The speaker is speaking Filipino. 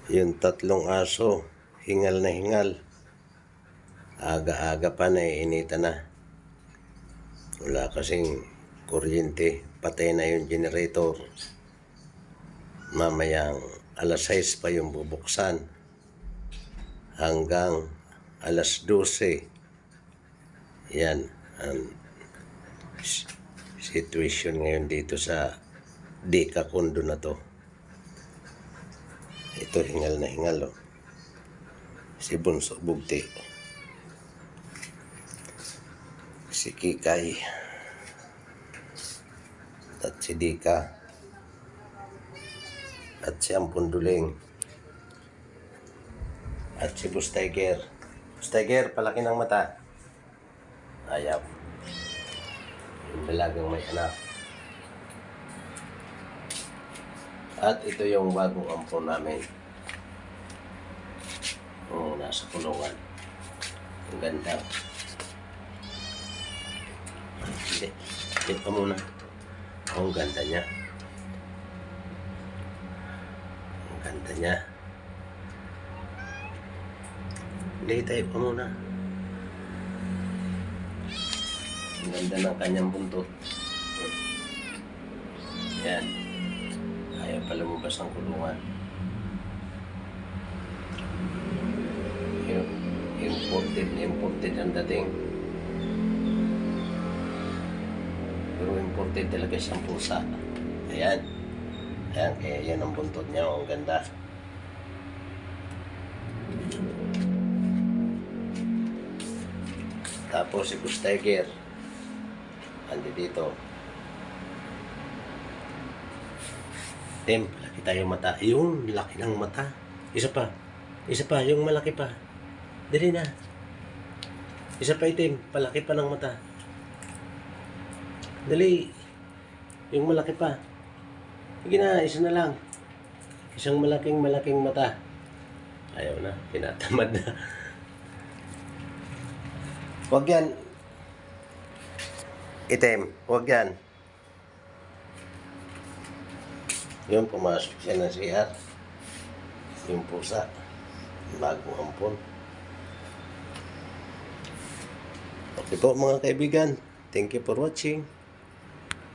Yung tatlong aso, hingal na hingal. Aga-aga pa naiinitan na. Wala kasing kuryente. Patay na yung generator. Mamayang alas 6 pa yung bubuksan. Hanggang alas 12. Yan ang situation ngayon dito sa Deka Condo na to. Ito hingal na hingal, oh. Si Bunso Bugti, si Kikay, at si Dika, at si Ampunduling, at si Bustiger. Bustiger, palaki ng mata. Ayaw. Yung dalagang may anak. At ito yung bagong ampon namin. Nasa kulungan. Ang ganda. Hindi. Hit pa muna. Ang ganda niya. Ang ganda niya. Hindi, tayo pa muna. Ang ganda ng kanyang buntot. Yan. Ayaw pa lumabas ng kulungan. Imported ang dating. Pero imported talaga siyang pusa. Ayan. Ayan, kaya yan ang buntot niya. Ang ganda. Tapos si Bustiger. Andi dito. Tim, laki tayong mata. Yung laki ng mata. Isa pa. Isa pa, yung malaki pa. Dali na. Isa pa itim, palaki pa ng mata. Dali. Yung malaki pa. Sige na, isa na lang. Isang malaking mata. Ayaw na, tinatamad na. Huwag yan. Itim, huwag yan. Yung pumasok siya ng CR. Yung pusa. Bagong ampon. Okay po mga kaibigan. Thank you for watching.